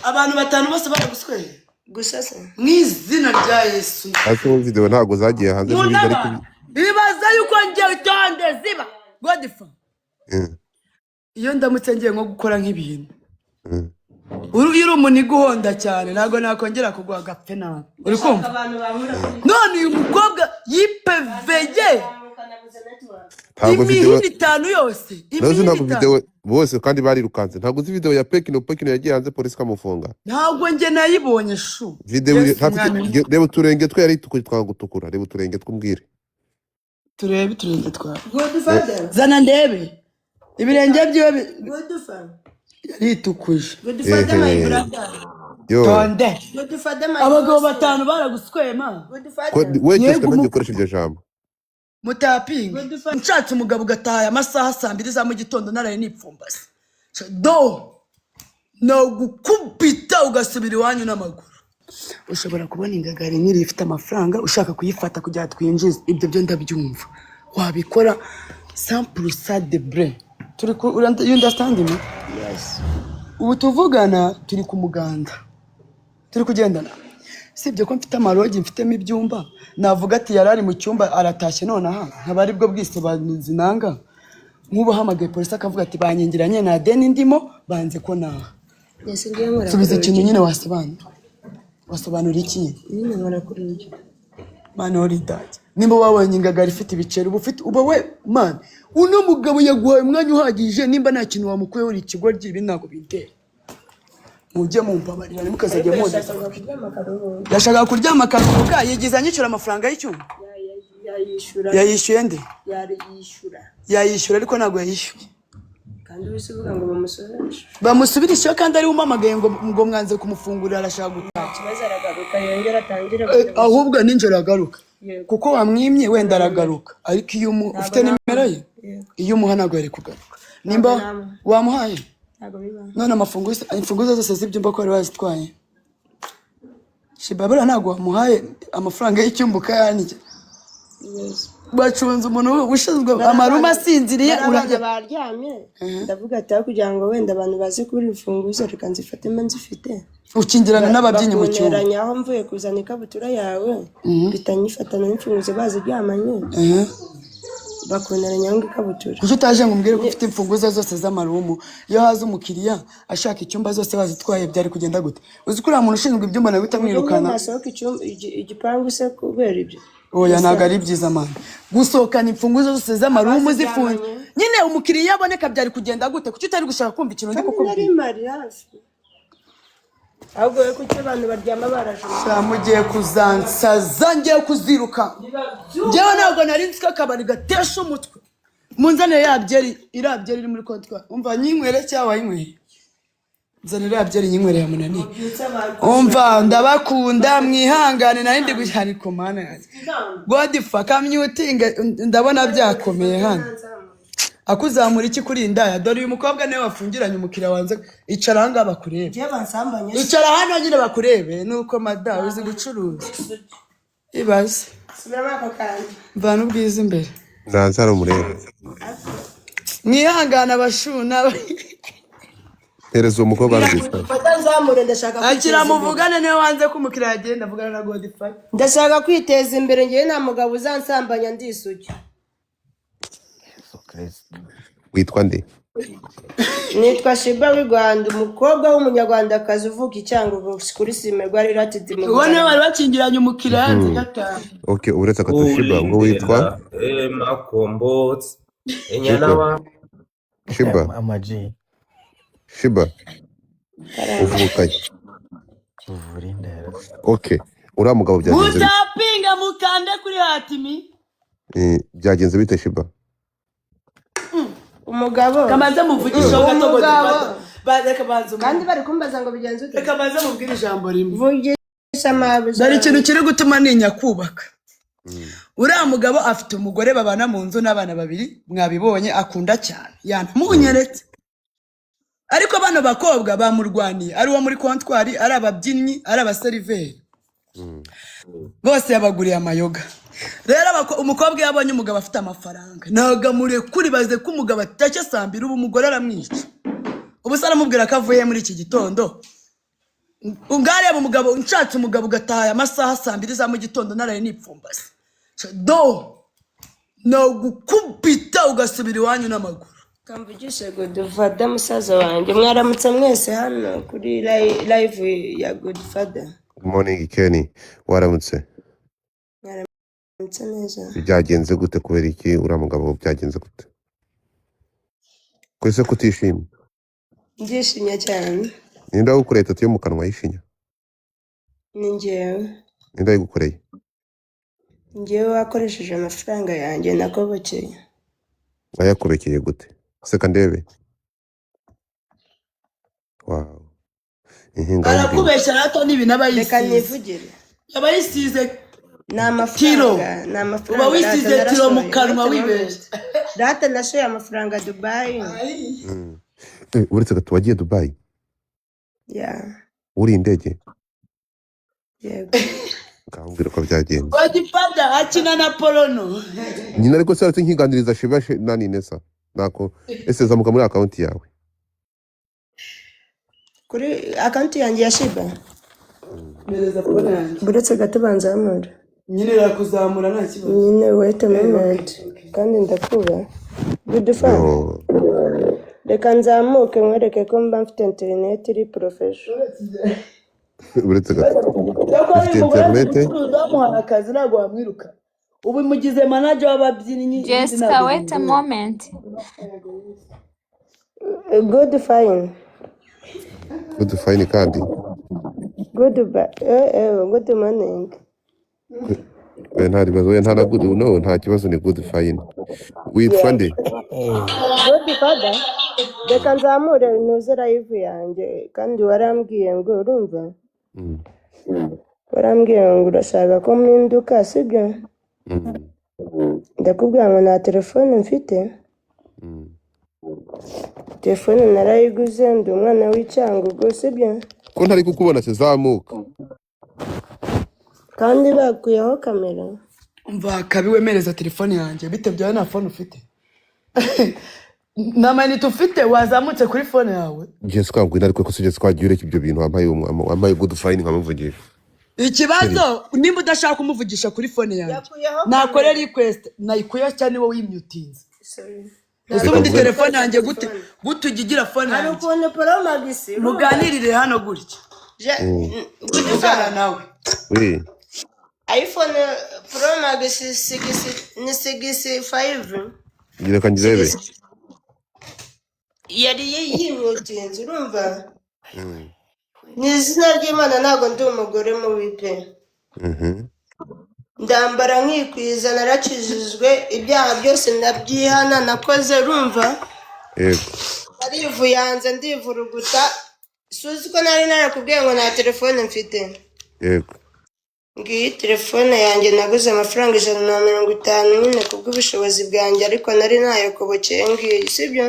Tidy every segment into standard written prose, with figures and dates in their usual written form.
abantu batanu bose baragusweye gusa se mu izina rya Yesu. Ati mu video ntago zagiye hanze muri ariko bibaza yuko ngiye itonde ziba Godfa. Iyo ndamutse ngiye nko gukora nk'ibintu. Uri umuntu iguhonda cyane ntago nakongera kugwa gapfe nawe. Uri kumva? None uyu mukobwa yipeveye. Ntago video itanu yose. Ntago video bose kandi barirukanze. Ntago uzi video ya Pekino yagiye hanze polisi kamufunga. Ntago nge nayibonye shu. Video reba turenge twe yari twagutukura. Reba turenge twumbwire. Turebe turenge twa. Zana ndebe. Ibirenge byiwe Godfa yaritukuje. Godfa my brother. Tonde. Godfa my abagabo batanu baraguswema. We cyesha nanjye ukoresha iryo jambo. Mutapinga. Nshatse umugabo ugataha amasaha 2 za mu gitondo naraye nipfumbase. Do. No gukubita ugasubira iwanyu n'amaguru. Ushobora kubona ingagari nyiri ifite amafaranga ushaka kuyifata kujya twinjiza ibyo byo ndabyumva. Wabikora 100% de brin. Turi ku you understand me? Yes. Ubu tuvugana turi ku muganda. Turi kugendana. Sibyo ko mfite amarogi mfitemo ibyumba. Navuga ati yarari mu cyumba aratashye none aha. Nkabari bwo bwise bazinanga. Nkubo hamagaye polisi akavuga ati banyingiranye na deni ndimo banze ko naha. Yes ngiye nkora. Subiza ikintu nyine wasobanura. Wasobanura iki? Nyine nkora kuri iki. Man ori dad. Nimba wabonye ingagari ifite ibiceri ubufite uba we man. Uno mugabo yaguhaye umwanya uhagije nimba nta kintu wamukuyeho uri ikigo ry'ibi ntago bintera. Mujye mumpabarira nimukazajya mwoza. Yashaka kuryama akaruhuka yigiza nyicura amafaranga y'icyuma. Yayishyuye nde? Yayishyura ariko ntago yayishyuye. Kandi bisubiza ngo bamusoreshe. Bamusubirisha kandi ari umamagaye ngo mwanze kumufungurira arashaka gutaha. Kibazo aragaruka yongera atangire. Ahubwo ninjoro agaruka. Kuko wamwimye wenda aragaruka. Ariko iyo ufite nimero ye? Iyo umuha ntago yari kugaruka. Nimba wamuhaye? Ntago biba. None imfunguzo zose z'ibyumba ko bari bazitwaye. Shibabura ntago wamuhaye amafaranga y'icyumbuka yanjye. Yes. Bacunze umuntu ushinzwe amaruma asinziriye urajya baryamye. Ndavuga ati kugira ngo wenda abantu baze kuri imfunguzo reka nzifate mfite. Ukingirana n'ababyinnyi mu cyumba. Bakuneranya aho mvuye kuzana ikabutura yawe bitanyifatana n'imfunguzo baziryamanye. Bakuneranya ngo ikabutura. Kuki utaje ngo umbwire ko ufite imfunguzo zose z'amarumu iyo haza umukiriya ashaka icyumba zose bazitwaye byari kugenda gute? Uzi ko uriya muntu ushinzwe ibyumba nawe utamwirukana. Nasohoka igipangu se kubera ibyo. Oya ntago ari byiza man. Gusohokana imfunguzo zose z'amarumu zifunze. Nyine umukiriya aboneka byari kugenda gute? Kuki utari gushaka kumva ikintu ndi kukubwira? Ari mariage. Ahubwo kuki abantu baryama baraje. Mugiye kuzansaza ngiye kuziruka. Njyewe ntabwo nari nzi ko akabari gatesha umutwe. Munzane yabyeri irabyeri iri muri kontwa. Umva nyinywere cyangwa yinyweye. Nzanira yabyeri nyinywere ya munani. Umva ndabakunda mwihangane nari ndi gushyana ikomana yaje. Godfa kamyutinga ndabona byakomeye hano. Akuzamura iki kuri indaya dore uyu mukobwa nawe wafungiranye umukiriya wanze icara hanga bakurebe. Je bansambanye. Icara hano nyine bakurebe nuko madawe uzi gucuruza. Ibaze. Subira ako kandi. Mvana ubwiza imbere. Nzara umurebe. Mwihangana bashuna. Hereza umukobwa aragifata. Batanzamure ndashaka akira muvugane niwe wanze ko umukiriya agenda avugana na Godfa. Ndashaka kwiteza imbere ngiye nta mugabo uzansambanya ndisugi. Witwa nde? Nitwa Shiba w'i Rwanda umukobwa w'umunyarwandakazi uvuka icyangugu kuri sime rwari ratidi mu. Ubone bari bakingiranye umukiriya hanze gatanu. Okay uretse akatushiba ngo witwa Makombotsi Enyanawa Shiba Amaji Shiba uvuka Uvurindera. Okay uriya mugabo byagenze Utapinga mukande kuri hatimi. Byagenze bite Shiba? Umugabo Kamaze muvugisha gato Godfa. Baze kabanza Kandi bari kumbaza ngo bigenze ute? Kamaze mubwira ijambo rimwe. Vugisha mabuze. Dari ikintu kiri gutuma ninya kubaka. Uriya mugabo afite umugore babana mu nzu n'abana babiri mwabibonye akunda cyane. Yanamunyeretse. Ariko bano bakobwa bamurwaniye ari uwo muri kontwari ari ababyinnyi ari abaseriveri. Bose yabaguriye amayoga. Rero umukobwa yabonye umugabo afite amafaranga naga mure kuri baze ko umugabo atacye sambira ubu umugore aramwica. Ubu saramubwira ko avuye muri iki gitondo ungareba umugabo nshatse umugabo ugataha amasaha 2 za mu gitondo naraye nipfumbase do no gukubita ugasubira iwanyu n'amaguru. Kamvugishe Godfather musaza wanjye mwaramutse mwese hano kuri live ya Godfather. Good morning Kenny, waramutse? Mwaramutse neza. Byagenze gute kubera iki uriya mugabo byagenze gute? Kwese kutishimye? Ndishimye cyane. Ninde wagukoreye tatu yo mu kanwa yishinya? Ni njyewe. Ninde wagukoreye? Njyewe wakoresheje amafaranga yanjye nakobokeye. Wayakobekeye gute? Seka ndebe. Wow. Arakubeshya nato nibi nabayisize. Reka nivugire. Abayisize n'amafaranga. Uba wisize tiro mu kanwa wibeshye. Data nashoye amafaranga Dubai. Uretse gato wagiye Dubai? Yeah. Uri indege? Yego. Ngambwira ko byagenze. Godfather akina na Polono. Nyina ariko saratse nkiganiriza Shiba nani Nesa. Nako ese zamuka muri account yawe. Kuri account yanjye ya Shiba. Mereza phone yanjye. Buretse gato banzamura. Nyine rakuzamura nta kibazo. Nyine wait a moment. Kandi ndakuba. Godfather. Reka nzamuke nkwereke ko mba mfite internet iri professional. Uretse gato. Ufite internet? Uzamuha akazi ntabwo wamwiruka. Ubu mugize manager w'ababyinnyi. Jessica, wait a moment. Good fine. Good fine kandi. Good morning. Ntari bazo ntana good no nta kibazo ni good fine. Witwa nde? Godfather. Reka nzamure nuze live yanjye kandi warambwiye ngo urumva. Warambwiye ngo urashaka ko mpinduka sibyo? Ndakubwira ngo nta telefone mfite. Telefone narayiguze ndi umwana w'icyangugu sibyo? Ko ntari kukubona se zamuka. Kandi bakuyeho kamera. Umva kabiwemereza telefone yanjye bitebyawe na phone ufite. Namanite ufite wazamutse kuri phone yawe. Jessica ngwina ariko ko sije twagiye ureke ibyo bintu wambaye good fine nkamuvugisha. Ikibazo nimba udashaka kumuvugisha kuri phone yanjye. Nakore request nayikuye cyane wowe wimyutinze. Sorry. Ese ubundi telefone yanjye gute ugigira phone yanjye. Hari ukuntu poromagisi. Muganirire hano gutya. Ugana nawe. Oui. iPhone Pro Max 65 Reka ngirebe. yari yimyotinze urumva. N'izina ry'Imana ntago ndi umugore mubi pe. Ndambara nkikwiza narakijijwe ibyaha byose ndabyihana nakoze urumva. Yego. Arivuyanze ndivuruguta. Suzi ko nari narakubwiye ngo nta telefone mfite. Yego. Ngiyi telefone yanjye naguze amafaranga 150 nyine kubw'ubushobozi bwanjye ariko nari nayokobokeye ngiyi sibyo?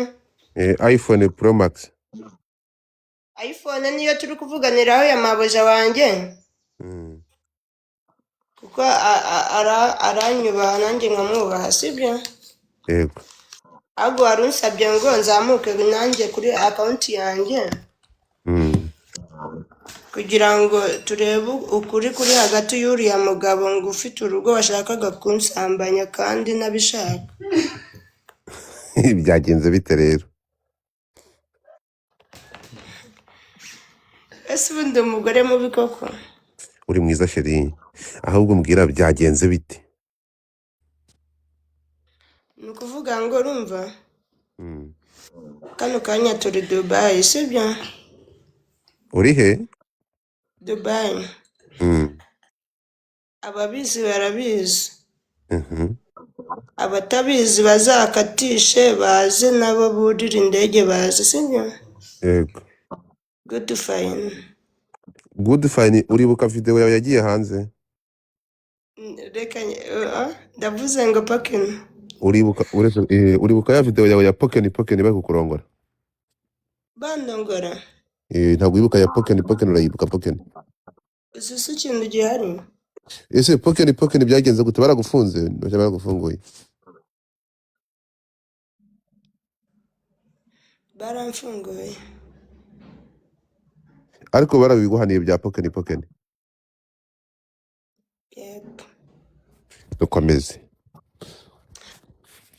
iPhone Pro Max. iPhone niyo turi kuvuganiraho ya maboja wanjye. Kuko aranyubaha nanjye nkamwubaha sibyo? Yego. Ahubwo warunsabye ngo nzamuke nanjye kuri account yanjye. Kugira ngo turebe ukuri kuri hagati y'uriya mugabo ngo ufite urugo washakaga kunsambanya kandi nabishaka. Byagenze bite rero? Ese ubundi umugore mubi koko? Uri mwiza sheri. Ahubwo mbwira byagenze bite? Nukuvuga ngo urumva? Kano kanya turi Dubai sibyo? Uri he? Dubai. Ababizi barabizi. Abatabizi bazakatishe baze nabo burira indege baze sibyo? Yego. Good fine. Good fine uribuka video yawe yagiye hanze? Reka ndavuze ngo Poken. Uribuka ya video yawe ya Poken bari kukurongora? Bandongora. Ntabwo wibuka ya Poken urayibuka Poken? Ese ikintu gihari? Ese Poken byagenze gute baragufunze baragufunguye? Baramfunguye. ariko barabiguhaniye bya pokeni. Yego. Dukomeze.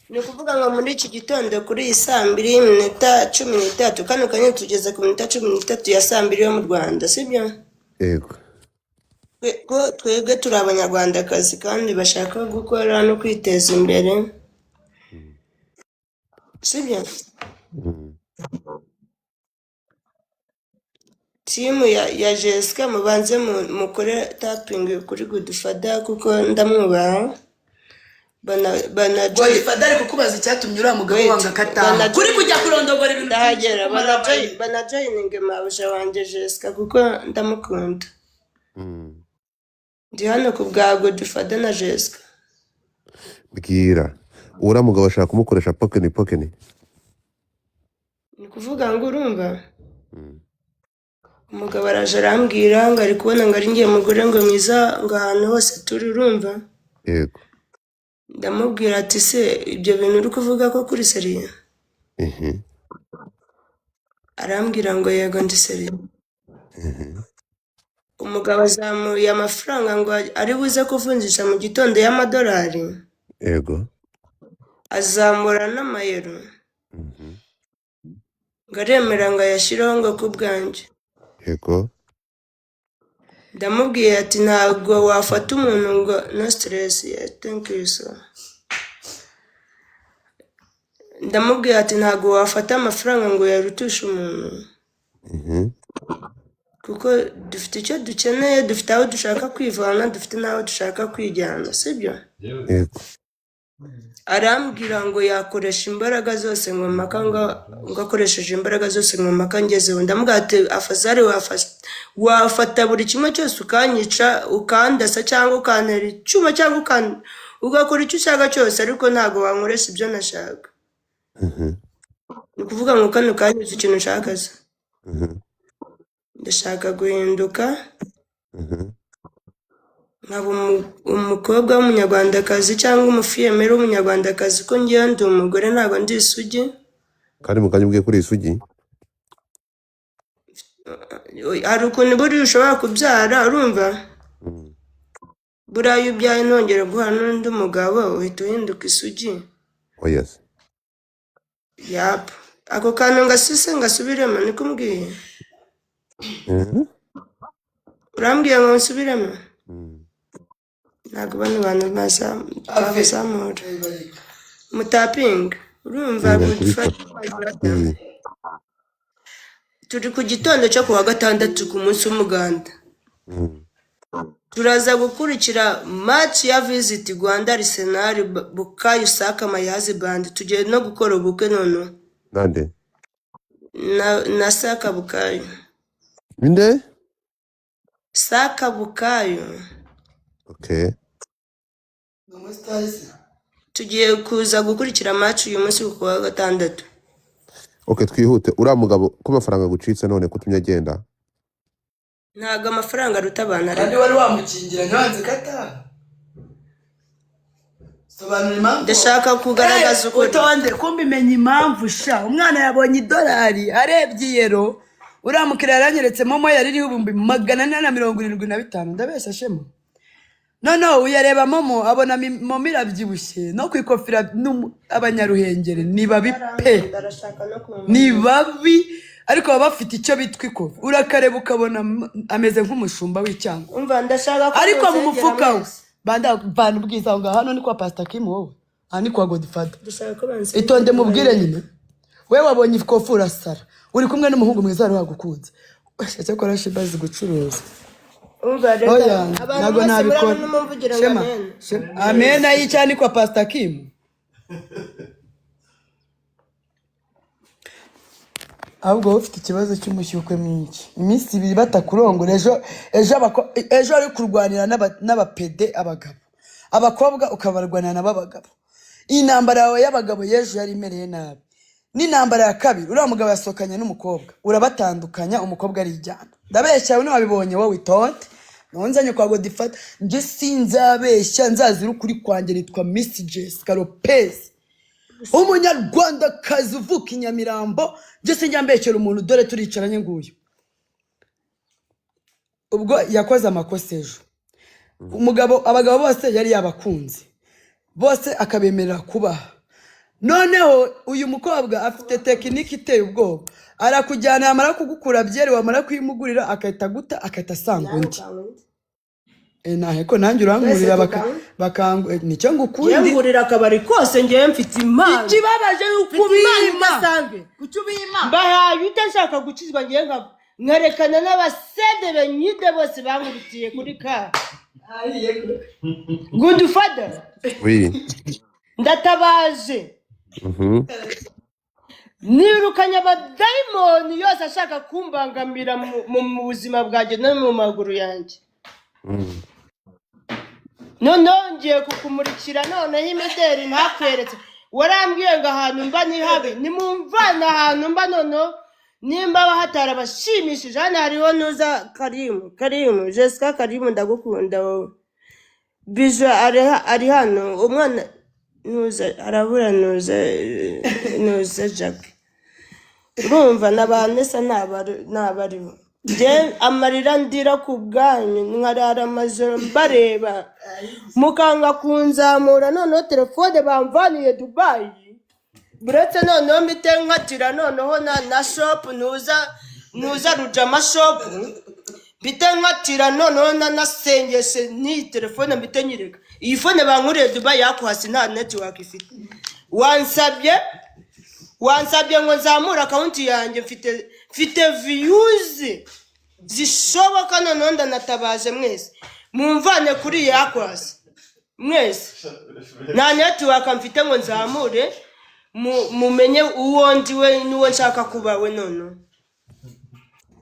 Ni ukuvuga ngo muri iki gitondo kuri iyi saa 2:13 kano kanya tugeze ku minota 13 ya saa 2 yo mu Rwanda sibyo? Yego. Twebwe turi abanyarwandakazi kandi bashaka gukora no kwiteza imbere sibyo? Timu ya Jessica mubanze mukore tapping kuri Godfather kuko ndamwubaha. Godfather ari kukubaza icyatumye uriya mugabo wanga kataha kuri kujya kurondogora ibintu ndahagera banajoyininge mabuja wanje Jessica kuko ndamukunda. Ndi hano ku bwa Godfather na Jessica. Bwira uriya mugabo ashaka kumukoresha pokeni. Ni kuvuga ngo urumva umugabo araje arambwira ngo ari kubona ngo ari ngiye mugore ngo mwiza ngo ahantu hose turi urumva. Yego. Ndamubwira ati se ibyo bintu uri kuvuga ko kuri seriye? Arambwira ngo yego ndi seriye. Umugabo azamuye amafaranga ngo ari buze kuvunjisha mu gitondo y'amadolari. Yego. Azamura n'amayero. Ngo aremera ngo ayashyireho ngo ku bwanjye. Yego. Ndamubwiye ati ntabwo wafata umuntu ngo no stress. Thank you so. Ndamubwiye ati ntabwo wafata amafaranga ngo yarutushe umuntu. Kuko dufite icyo dukeneye, dufite aho dushaka kwivana, dufite n'aho dushaka kwijyana sibyo? Yego. Arambwira ngo yakoresha imbaraga zose ngo mpaka ngo akoresheje imbaraga zose ngo mpaka ngezeho. Ndamubwira ati afazari wafata buri kimwe cyose ukanyica ukandasa cyangwa ukantera icyuma cyangwa ugakora icyo ushaka cyose ariko ntabwo wankoresha ibyo nashaka. Ni ukuvuga ngo kano kanyuze ikintu nshaka se. Ndashaka guhinduka nkaba umukobwa w'umunyarwandakazi cyangwa umufiyemeri w'umunyarwandakazi ko ngiye ndi umugore ntabwo ndi isugi. Kandi mukanya ubwiye kuri isugi? Hari ukuntu buriya ushobora kubyara urumva? Buriya iyo ubyaye ntongera guhura n'undi mugabo uhita uhinduka isugi. Oya se. Yap. Ako kantu ngasise ngasubiremo niko umbwiye? Urambwiye ngo nsubiremo? Ntabwo bano bantu bazamura mutaping urumva turi ku gitondo cyo kuwa gatandatu ku munsi w'umuganda. Turaza gukurikira match ya Visit Rwanda Arsenal Bukayo Saka Mayazi Band. Tugiye no gukora ubukwe none. Nande? Na Saka Bukayo. Inde? Saka Bukayo. Okay. Tugiye kuza gukurikira match uyu munsi ku wa gatandatu. Okay, twihute. Uriya mugabo ko amafaranga gucitse none kutumye agenda? Ntago amafaranga aruta abantu kandi wari wamukingira nyanze kata. Sobanura impamvu. Ndashaka kugaragaza uko utonde kumbimenya impamvu sha. Umwana yabonye $, arebye yero. Uramukira yaranyeretse momo yari iri 475. Ndabesha shema. No, uyareba momo abona momo irabyibushye no kwikofira abanyaruhengere ni babi pe. Ni babi ariko baba bafite icyo bitwa ikofi. Urakareba ukabona ameze nk'umushumba w'icyanga. Umva ndashaka Ariko mu mufuka we banda ubwiza ngo hano ni kwa Pastor Kim wowe. Aha ni kwa Godfather. Itonde mubwire nyine. Wewe wabonye ikofi urasara. Uri kumwe n'umuhungu mwiza wari wagukunze. Ese ko arashi bazi gucuruza. Umva reka nago nabikora. Shema. Amen ayicyane kwa Pastor Kim. Ahubwo ufite ikibazo cy'umushyukwe mwinshi. Iminsi 2 batakurongora ejo ari kurwanira n'abapede abagabo. Abakobwa ukabarwanira n'abagabo. Intambara yawe y'abagabo yejo yari imereye nabi. N'intambara ya kabiri uriya mugabo yasokanye n'umukobwa. Urabatandukanya umukobwa ari ijyana. Ndabeshya we wabibonye wowe itonde. Nonzanye kwa Godfather nje sinzabeshya nzazira ukuri kwanjye nitwa Miss Jessica Lopez. Umunyarwanda kazi uvuka Inyamirambo nje sinjya mbekera umuntu dore turicaranye nguyu. ubwo yakoze amakosa ejo abagabo bose yari yabakunze bose akabemerera kubaha. Noneho uyu mukobwa afite tekiniki iteye ubwoba, arakujyana yamara kugukura byeri wamara kuyimugurira akahita guta akahita asanga undi. Naheko nanjye urankurira nicyo ngukundi yangurira akabari kose ngewe mfite impano. Ikibabaje yuko ubima mbahaye utashaka gukizwa ngewe nkarekana n'abasede benyide bose bankubitiye kuri ka Good Father. Ndatabaje. Nirukanye abadayimoni yose ashaka kumbangamira mu buzima bwanjye no mu maguru yanjye. None ngiye kukumurikira noneho imideri ntakweretse. Warambwiye ngo ahantu mba ni habi, nimumvana ahantu mba noneho nimba bahatara bashimishije. Hano hariho nuza Karimu Jessica Karimu, ndagukunda wowe. Bijo ari hano, umwana nuza arabura nuza Jack. Urumva nabanesa nabariho. Je amarira ndira ku bwanyu nkarara amajoro mbareba mukanga kunzamura. Noneho telefone bamvaniye Dubai, buretse noneho mbite nkatira noneho na shop nuza Rujama shop mbite nkatira noneho nasengeshe ni telefone mbite nyireka. Iyi phone bankuriye Dubai yakuhasi nta network ifite. Wansabye ngo nzamura account yanjye mfite views zishoboka. Noneho ndanatabaje mwese mumvane kuri yakwasi mwese nta network mfite ngo nzamure mumenye uwo ndiwe n'uwo nshaka kuba we. Noneho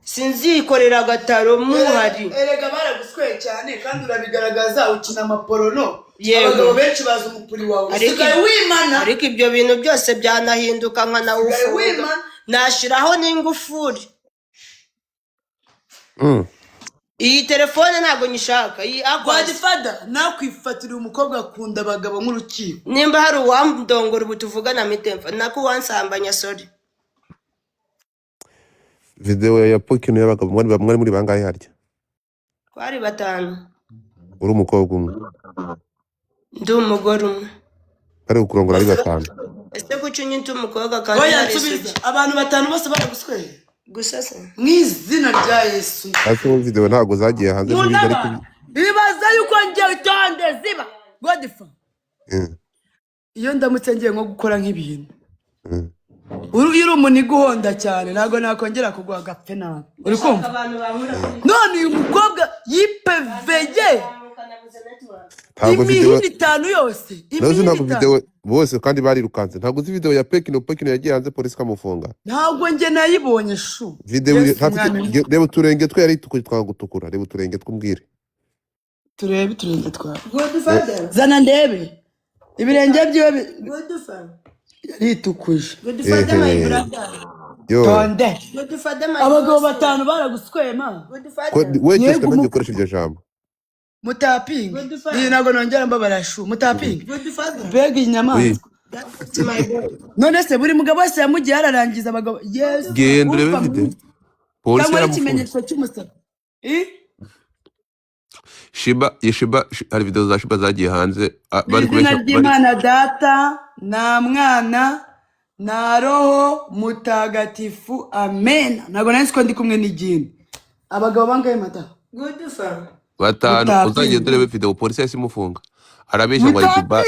sinzikorera agataro muhari. Erega baragusweye cyane kandi urabigaragaza ukina amaporono. Abagabo benshi baza umupuri wawe usigaye wimana. Ariko ibyo bintu byose byanahinduka nka nawufunga nashiraho n'ingufuri. Iyi telefone ntago nyishaka. Iyi God Father nakwifatira umukobwa akunda abagabo nk'urukiko. Nimba hari uwamdongora ubutuvugana mitemfa nako wansambanya sorry. Video ya Pokino y'abagabo mwari muri bangahe harya? Twari 5. Uri umukobwa umwe? Ndi umugore umwe. Ari ukurongora ari 5. Ese kucyunye ntu umukobwa kandi oya nsubiza abantu 5 bose baragusweye gusa se mwizina rya Yesu. Ase video ntago zagiye hanze muri bari bibaza yuko ngiye itonde ziba God Father. Iyo ndamutse ngiye nko gukora nk'ibintu uri umuntu iguhonda cyane ntago nakongera kugwa gapfe nawe. Uri kumva none uyu mukobwa yipeveye ntago video 5 yose ntago video bose kandi barirukanze. Ntago uzi video ya Pekino yagiye hanze polisi kamufunga. Ntago nge nayibonye shu video reba turenge twe yari twagutukura. Reba turenge twumbwire turenge twa God Father zana ndebe ibirenge byiwe God Father ritukuje. God Father my brother tonde God Father my abagabo 5 baraguswema. God Father we cyane kandi ukoresha iryo jambo mutapinga. Iyi nago nongera mbabara shu mutapinga bega inyamaswa. None se buri mugabo wese yamugiye ararangiza abagabo. Yes genda urebe video polisi yaramufunze cy'umusaba. Shiba hari video za Shiba zagiye hanze bari kubeshya Imana Data na Mwana na Roho Mutagatifu amen. Nago nansi ko ndi kumwe n'igini abagabo bangaye mata God Father 5 uzagiye urebe video polisi yasimufunga. Arabeshya ngo ari Dubai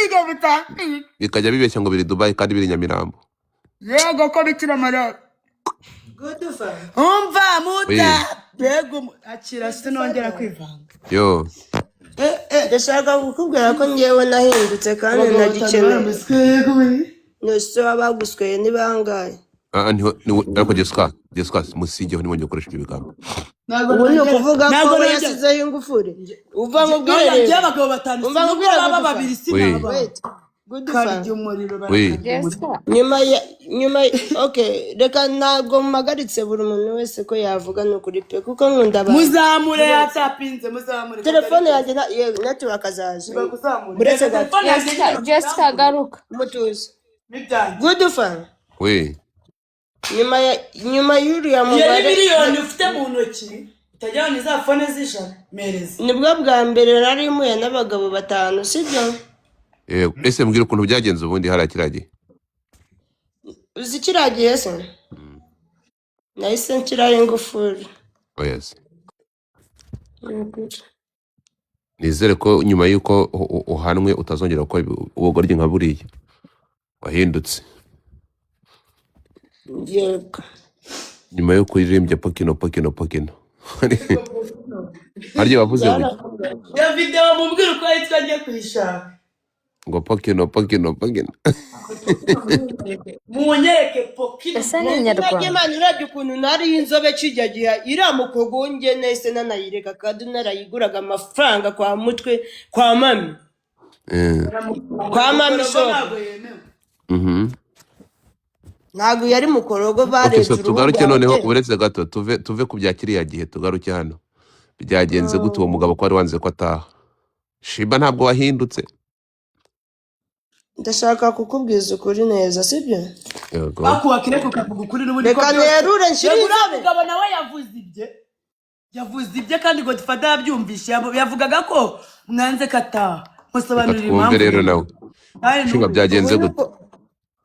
bikajya bibeshya ngo biri Dubai kandi biri Nyamirambo. Yego ko bikira Mariya God Father umva muta bego akira sinongera kwivanga. Yo ndashaka kukubwira ko ngewe nahindutse kandi nagikeneye. Nose abagusweye ni bangaye? Niko Jessica musigeho nibonye ukoresha ibyo bigambo. Ubu ni ukuvuga ko yasizeho ingufuri. Uva mu bwire ngiye abagabo 5 umva mu bwire baba babiri sinaba. Good Father Jessica nyuma okay reka ntago mpagaritse buri muntu wese ko yavuga no kuri pe kuko nkunda abantu. Muzamure yatapinze muzamure telefone yanjye network azaje. Buretse Jessica garuka mutuze. Good Father we nyuma y'uriya mugore miliyoni ufite mu ntoki utajyana iza fone z'ijana mereza. nibwo bwa mbere nari muye n'abagabo 5 sibyo ese mbwira ukuntu byagenze ubundi hariya kiriya gihe. uzi kiragiye se nahise nshyiraho ingufuri Oya se. Nizere ko nyuma y'uko uhanwe utazongera gukora ubugoryi nka buriya wahindutse yego nyuma yo kuririmbya pokino harya wavuze ngo Ya video mubwira uko yitwa ngiye kuyishaka. ngo pokino Munyereke pokino. Ese ni inyarwanda. Imana irabye ukuntu nari inzobe kijya gihe iramukogonge nese nanayireka kandi narayiguraga amafaranga kwa mutwe kwa mami kwa mami shop ntago yari mukorogo Okay, bareje so tugaruke noneho uretse gato tuve ku bya kiriya gihe tugaruke hano byagenze gute uwo mugabo ko wari wanze ko ataha Shiba ntabwo wahindutse ndashaka kukubwiza ukuri neza sibyo yego Bakubakire kukavuga ukuri n'ubundi ko reka nerure nshirize mugabo nawe yavuze ibye kandi Godfather yabyumvishe yavugaga ko mwanze kataha musobanurira twumve impamvu rero nawe Shiba byagenze gute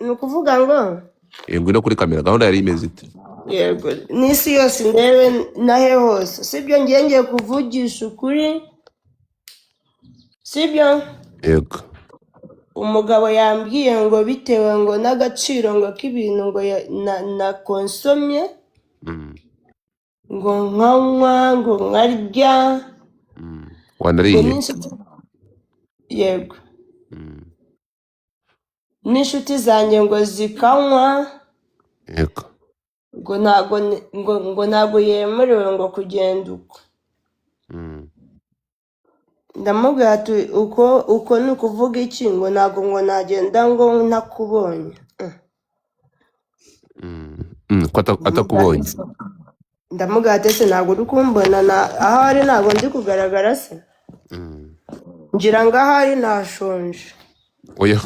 ni ukuvuga ngo yego no kuri kamera gahunda yari imeze ite yego n'isi yose ndebe nahe hose sibyo ngiye kuvugisha ukuri sibyo yego umugabo yambwiye ngo bitewe ngo n'agaciro ngo k'ibintu ngo na konsomye ngo nkanywa ngo nkarya wanariye yego n'inshuti zanjye ngo zikanywa yego ngo ntabwo yemerewe ngo kugenda uko ndamubwira ati uko ni ukuvuga iki ngo ntabwo ngo nagenda ngo ntakubonye ko atakubonye ndamubwira ati ese ntabwo uri kumbona aho ari ntabwo ndi kugaragara se ngira ngo aho ari nashonje oya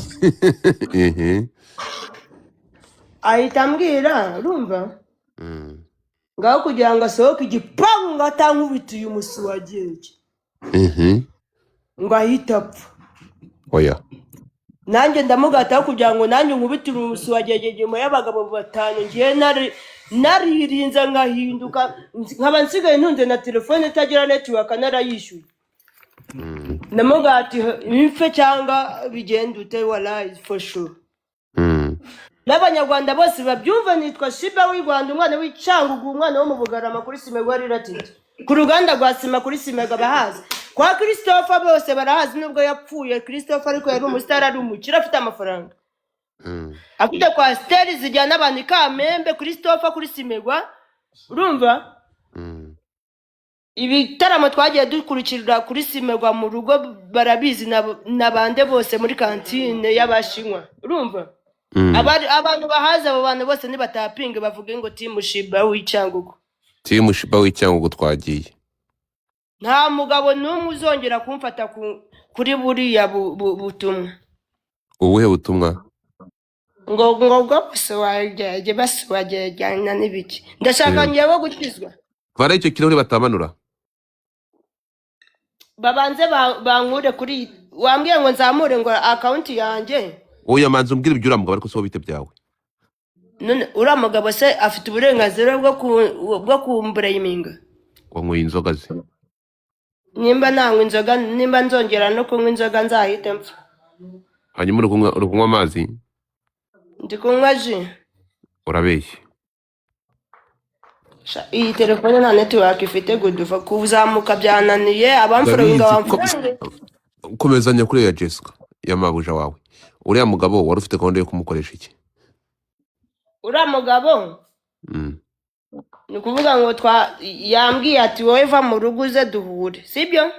ahita ambwira urumva ngaho kugira ngo asohoke igipangu ngo atankubitiye umusi wagiye ngo ahite apfa oya nanjye ndamugataho kugira ngo nanjye nkubitire umusi wagiye mu y'abagabo 5 ngiye naririnze ngahinduka nkaba nsigaye ntunze na telefone itagira network narayishyuye ndamugati impfe cyangwa bigenda ute wallahi for sure n'abanyarwanda bose babyumva nitwa Shiba w'i Rwanda umwana w'icyangugu umwana wo mu Bugarama kuri Simego ari ratiti ku ruganda rwa Sima kuri Simego bahazi kwa Christopher bose barahazi nubwo yapfuye Christopher ariko yari umustar ari umukira afite amafaranga afite kwa steri zijyana abantu Kamembe Christopher kuri Simegwa urumva ibitaramo twagiye dukurikirira kuri Simegwa mu rugo barabizi nabande bose muri kantine y'abashinwa urumva abantu bahaza abo bantu bose nibatapinge bavuge ngo Team Shiba w'icyangugu twagiye nta mugabo n'umwe uzongera kumfata kuri buriya butumwa ubuhe butumwa ngo baswajyana n'ibiki ndashaka ngewe gukizwa bara icyo kirahuri batamanura babanze bankure kuri wambwiye ngo nzamure ngo account yanjye oya manzi umbwira ibyo uramugabo ariko so bite byawe none uramugabo se afite uburenganzira bwo kumburayiminga wanyweye inzoga ze nimba nanywa inzoga nimba nzongera no kunywa inzoga nzahite mpfa hanyuma uri kunywa amazi ndi kunywa ji urabeshye iyi telefone nta network ifite guduva kuzamuka byananiye abamfuringa bamfuringa komezanya kuri ya Jessica yamabuja wawe uriya mugabo wari ufite gahunda yo kumukoresha iki uriya mugabo ni ukuvuga ngo yambwiye ati wowe va mu rugo uze duhure sibyo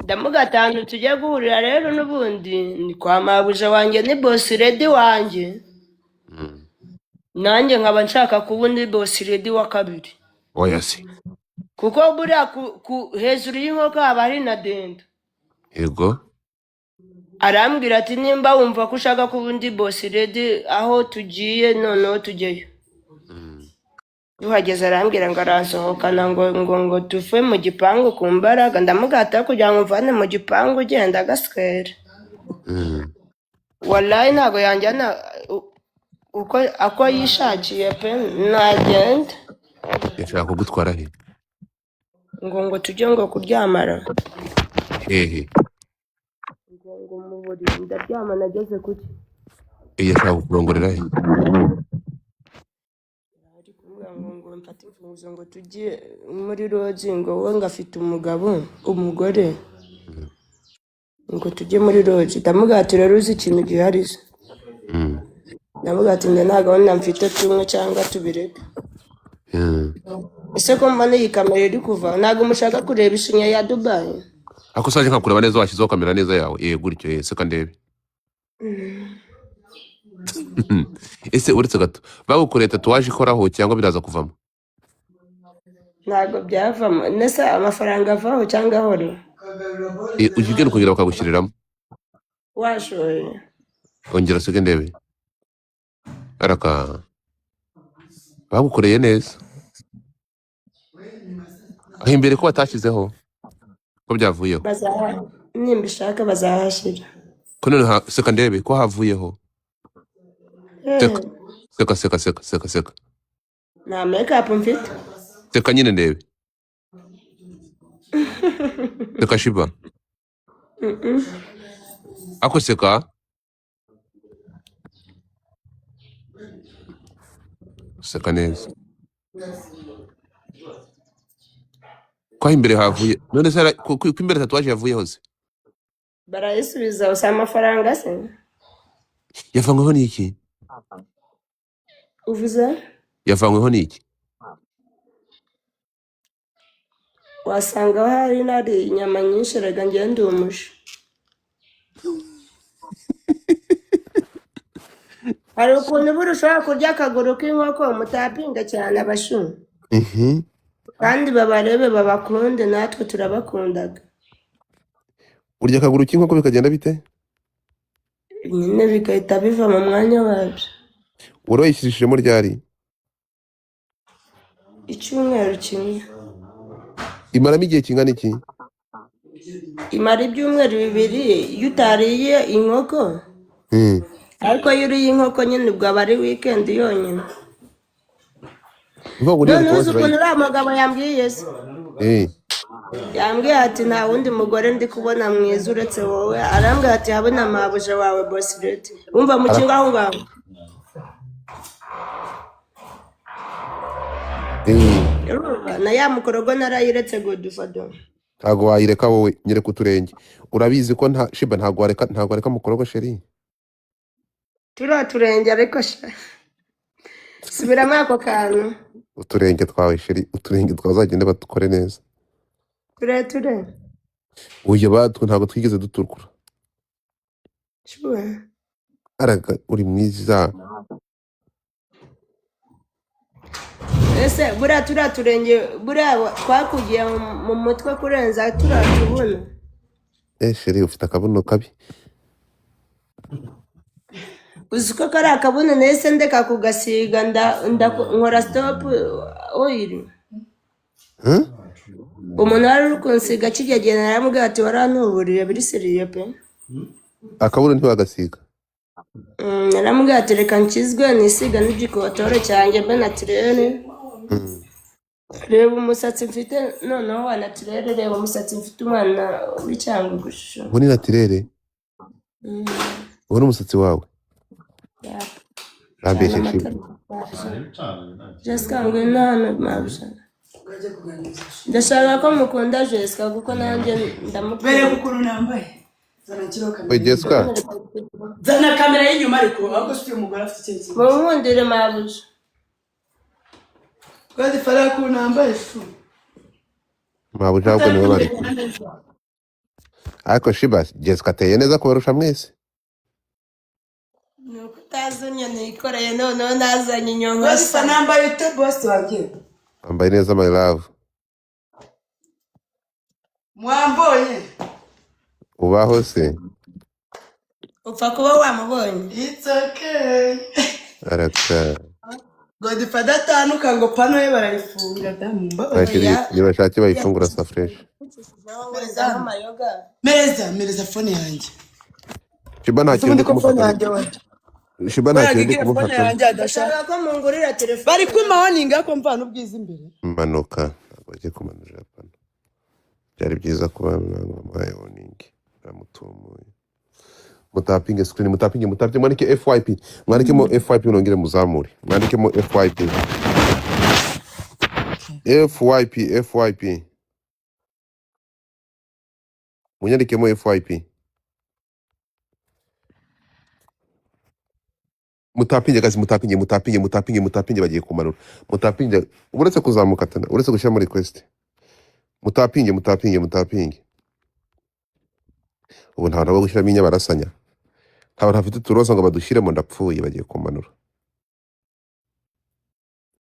ndamugatanu tujye guhurira rero n'ubundi ni kwa mabuja wanjye ni boss lady wanjye nanjye nkaba nshaka kuba undi boss lady wa kabiri oya se kuko buriya hejuru y'inkoko haba hari na dendo yego arambwira ati nimba wumva ko ushaka kuba undi boss lady aho tugiye noneho tujyeyo Tuhageze arambwira ngo arasohokana ngo tuve mu gipangu ku mbaraga, ndamugata kugira ngo mvane mu gipangu ugenda agaswera. Mm. Wallahi ntago yanjyana ako yishakiye pe, nagenda Yashaka kugutwara he? ngo tujye ngo kuryamara, Hehe. ngo mu buriri ndaryama nageze kuki. Yashaka kukurongorera he? Ari kuvuga ngo mfate imfunguzo ngo tujye muri roji, ngo wowe ngafite umugore ngo tujye muri roji. Ndamugati rero uzi ikintu gihari se? Mm. Ndamugati njye nta gahunda mfite tumwe cyangwa tubireke. Mm. Ese ko mbona iyi kamera iri kuva, ntabwo mushaka kureba ishinya ya Dubai? Ako saje nkakureba neza washyizeho kamera neza yawe. Gutyo seka ndebe. Ese uretse gato bagukoreye tatuwaje ikoraho cyangwa biraza kuvamo? Ntabwo byavamo. Nese amafaranga avaho cyangwa ahora? Ujya ugenda ukongera bakagushyiriramo. Washoye. Ongera seke ndebe. Araka bagukoreye neza. Aho imbere ko batashyizeho ko byavuyeho. Nimba ishaka bazahashyira. Ko none seka ndebe ko havuyeho. Seka. Nta makeup mfite. Seka nyine ndebe. Seka Shiba. Ako seka. Seka neza. Ko imbere havuye. None se ko imbere tatuwaje yavuyeho se? Barayisubiza usa amafaranga se? Yavanyweho n'iki? Uvuze? Yavanyweho n'iki? Wasanga hari nari inyama nyinshi rega ngende umusha. Hari ukuntu ushobora kurya akaguru k'inkoko mutapinga cyane abashu. Kandi babarebe babakunde, natwe turabakundaga. Urya akaguru k'inkoko bikagenda bite? Nyine bigahita biva mu mwanya wabyo. Uroyishyirishemo ryari? Icyumweru kimwe. Imaramo igihe kingana iki? Imara ibyumweru 2 iyo utariye inkoko. Ariko iyo uriye inkoko nyine ubwo aba ari weekend yonyine. None uzi ukuntu uriya mugabo yambwiye se? Yambwiye ati nta wundi mugore ndi kubona mwiza uretse wowe. Arambwira ati habona mabuja wawe boss lady. Umva mukinga aho ngaho. Na ya mukorogo narayiretse Godfather. Ntago wayireka wowe, nyereka uturenge. Urabizi ko Shiba ntago areka mukorogo sheri. Turenge ariko subiramo ako kantu. Uturenge twawe sheri, uturenge twazagende batukore neza. Ture. Uye batwe ntago twigeze duturkura. Sure. Araga uri mwiza. Ese buriya turenge buriya twakugiye mu mutwe kurenza turatubona. Sheri ufite akabuno kabi. Uziko kari akabuno nese ndeka kugasiga nkora stop oil. Umuntu wari uri kunsiga kijyagena yaramubwira ati warantuburire biri seriye pe. Akabuno ntiwagasiga? Naramubwira ati reka nkizwe nisiga n'igikotoro cyanjye mbe naturelle. Reba umusatsi mfite noneho wa naturelle, reba umusatsi mfite umwana w'icyangwe gushusho. Muri naturelle? Ubona umusatsi wawe? Rambeshe Shiba. Jessica ngo inana mabusha. Ndashaka ko mukunda Jessica kuko nanjye ndamukunda. Bere gukuru nambaye. Zana kiro kamera. Oye Jessica. Zana kamera y'inyuma ariko ahubwo si umugore afite ikintu. Mumundire mabusha. Kwadi fara ku nambaye fu. Mabuja ahubwo niwe bari. Ariko Shiba Jessica ateye neza kubarusha mwese. Nuko utazanye nikoreye noneho nazanye inyonko. Kwadi nambaye ute boss wanjye. Ambaye neza my love. Mwambonye. Ubaho se? Upfa kuba wamubonye. It's okay. Araka. Godfather atanuka ngo pano ye barayifunga damu Bakiri oya nibashake bayifungura sa fresh. mereza fone yanjye Shiba nta ese ubundi kintu ko fone kumufata. yanjye wajya Shiba nta kintu waragiye fone kumufata. yanjye adashaka Ndashaka ko mungurira telefone. bari kwimahoninga ko mvana ubwiza imbere Manuka ntabwo agiye kumanurira hano. Byari byiza kuba mwamuhaye warning. Bamutumuye. Mutapinge screen, mutapinge mwanike FYP. Mwanikemo FYP unongere muzamure. Mwanikemo FYP. FYP. Munyandikemo FYP. Mutapinge guys, mutapinge bagiye kumanura. Mutapinge uretse kuzamuka tana, uretse gushyira muri request. Mutapinge. Ubu nta nabo gushyiramo inyabarasanya. Nta bantu bafite uturoza ngo badushyiremo ndapfuye bagiye kumanura.